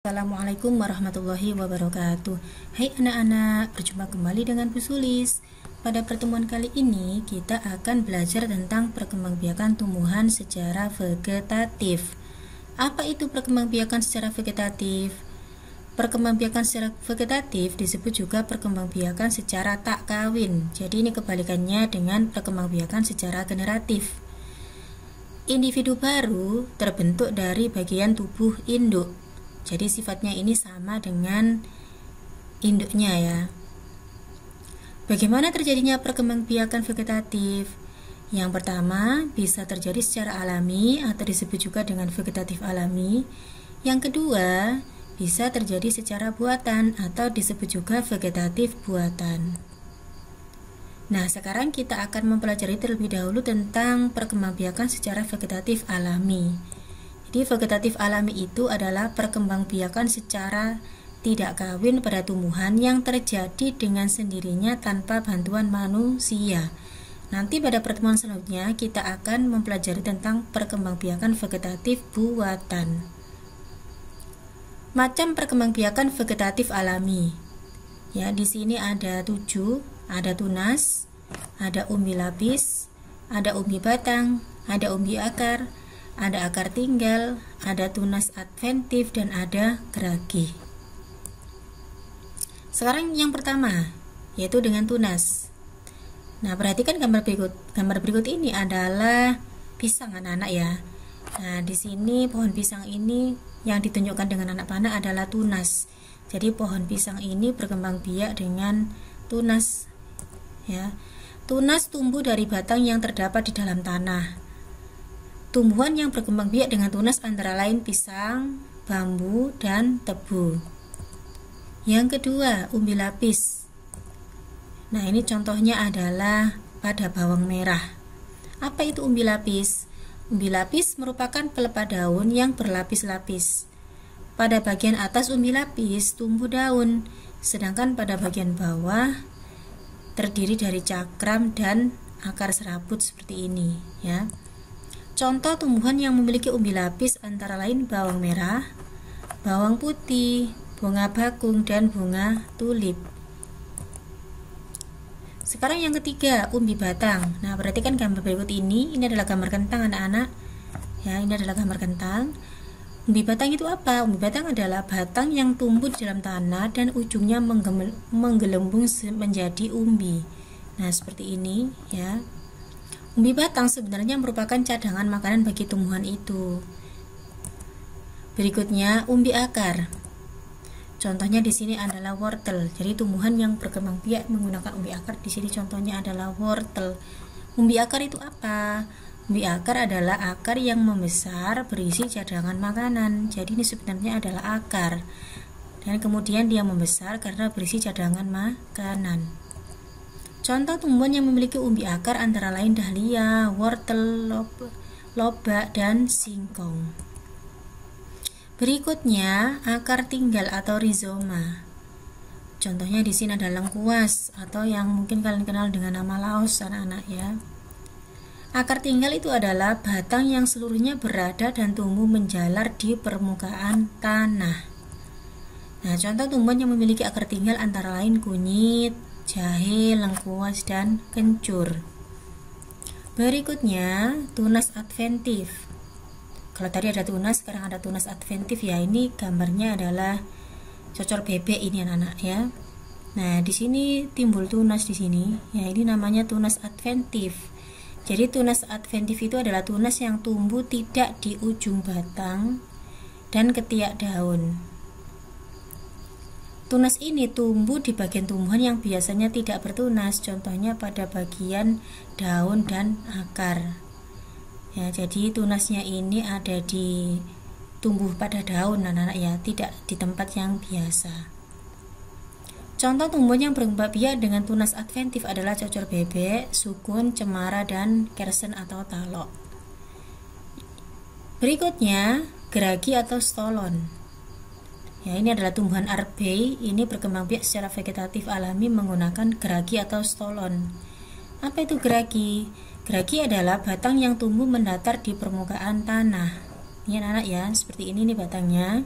Assalamualaikum warahmatullahi wabarakatuh. Hai anak-anak, berjumpa kembali dengan Bu Sulis. Pada pertemuan kali ini kita akan belajar tentang perkembangbiakan tumbuhan secara vegetatif. Apa itu perkembangbiakan secara vegetatif? Perkembangbiakan secara vegetatif disebut juga perkembangbiakan secara tak kawin. Jadi ini kebalikannya dengan perkembangbiakan secara generatif. Individu baru terbentuk dari bagian tubuh induk. Jadi sifatnya ini sama dengan induknya ya. Bagaimana terjadinya perkembangbiakan vegetatif? Yang pertama, bisa terjadi secara alami atau disebut juga dengan vegetatif alami. Yang kedua, bisa terjadi secara buatan atau disebut juga vegetatif buatan. Nah, sekarang kita akan mempelajari terlebih dahulu tentang perkembangbiakan secara vegetatif alami. Jadi vegetatif alami itu adalah perkembangbiakan secara tidak kawin pada tumbuhan yang terjadi dengan sendirinya tanpa bantuan manusia. Nanti pada pertemuan selanjutnya kita akan mempelajari tentang perkembangbiakan vegetatif buatan. Macam perkembangbiakan vegetatif alami. Ya, di sini ada 7, ada tunas, ada umbi lapis, ada umbi batang, ada umbi akar, ada akar tinggal, ada tunas adventif, dan ada geragi. Sekarang yang pertama, yaitu dengan tunas. Nah, perhatikan gambar berikut. Gambar berikut ini adalah pisang anak-anak ya. Nah, di sini pohon pisang ini yang ditunjukkan dengan anak panah adalah tunas. Jadi pohon pisang ini berkembang biak dengan tunas ya. Tunas tumbuh dari batang yang terdapat di dalam tanah. Tumbuhan yang berkembang biak dengan tunas antara lain pisang, bambu, dan tebu. Yang kedua, umbi lapis. Nah, ini contohnya adalah pada bawang merah. Apa itu umbi lapis? Umbi lapis merupakan pelepah daun yang berlapis-lapis. Pada bagian atas umbi lapis tumbuh daun, sedangkan pada bagian bawah terdiri dari cakram dan akar serabut seperti ini ya. Contoh tumbuhan yang memiliki umbi lapis antara lain bawang merah, bawang putih, bunga bakung, dan bunga tulip. Sekarang yang ketiga, umbi batang. Nah, perhatikan gambar berikut ini. Ini adalah gambar kentang anak-anak. Ya, ini adalah gambar kentang. Umbi batang itu apa? Umbi batang adalah batang yang tumbuh di dalam tanah dan ujungnya menggelembung menjadi umbi. Nah, seperti ini ya. Umbi batang sebenarnya merupakan cadangan makanan bagi tumbuhan itu. Berikutnya, umbi akar. Contohnya di sini adalah wortel. Jadi tumbuhan yang berkembang biak menggunakan umbi akar di sini contohnya adalah wortel. Umbi akar itu apa? Umbi akar adalah akar yang membesar berisi cadangan makanan. Jadi ini sebenarnya adalah akar. Dan kemudian dia membesar karena berisi cadangan makanan. Contoh tumbuhan yang memiliki umbi akar antara lain dahlia, wortel, lobak, dan singkong. Berikutnya, akar tinggal atau rizoma. Contohnya di sini ada lengkuas atau yang mungkin kalian kenal dengan nama laos anak-anak ya. Akar tinggal itu adalah batang yang seluruhnya berada dan tumbuh menjalar di permukaan tanah. Nah, contoh tumbuhan yang memiliki akar tinggal antara lain kunyit, jahe, lengkuas, dan kencur. Berikutnya, tunas adventif. Kalau tadi ada tunas, sekarang ada tunas adventif ya. Ini gambarnya adalah cocor bebek ini anak-anak ya. Nah, di sini timbul tunas di sini. Ya, ini namanya tunas adventif. Jadi tunas adventif itu adalah tunas yang tumbuh tidak di ujung batang dan ketiak daun. Tunas ini tumbuh di bagian tumbuhan yang biasanya tidak bertunas, contohnya pada bagian daun dan akar. Ya, jadi tunasnya ini ada di tumbuh pada daun anak-anak ya, tidak di tempat yang biasa. Contoh tumbuhan yang berkembang biak dengan tunas adventif adalah cocor bebek, sukun, cemara, dan kersen atau talok. Berikutnya, geragi atau stolon. Ya, ini adalah tumbuhan arbei. Ini berkembang biak secara vegetatif alami menggunakan geragi atau stolon. Apa itu geragi? Geragi adalah batang yang tumbuh mendatar di permukaan tanah. Ini anak-anak ya, seperti ini nih batangnya.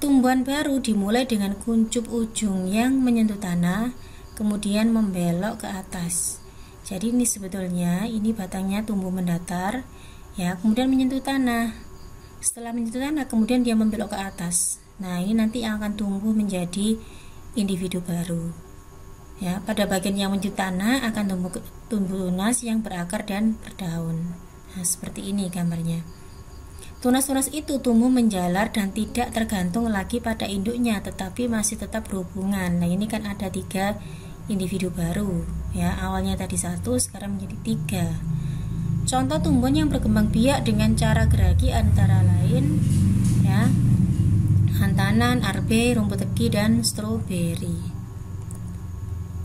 tumbuhan baru dimulai dengan kuncup ujung yang menyentuh tanah, kemudian membelok ke atas. Jadi ini sebetulnya ini batangnya tumbuh mendatar, ya, kemudian menyentuh tanah. Setelah menyentuh tanah, kemudian dia membelok ke atas. Nah, ini nanti yang akan tumbuh menjadi individu baru. Ya, pada bagian yang menyentuh tanah akan tumbuh tunas yang berakar dan berdaun. Nah, seperti ini gambarnya. Tunas-tunas itu tumbuh menjalar dan tidak tergantung lagi pada induknya, tetapi masih tetap berhubungan. Nah, ini kan ada 3 individu baru, ya. Awalnya tadi 1, sekarang menjadi 3. Contoh tumbuhan yang berkembang biak dengan cara geragi antara lain, ya, hantanan, arbe, rumput teki, dan stroberi.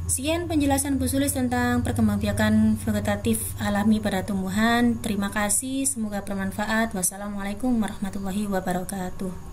Sekian penjelasan Bu Sulis tentang perkembangbiakan vegetatif alami pada tumbuhan. Terima kasih, semoga bermanfaat. Wassalamualaikum warahmatullahi wabarakatuh.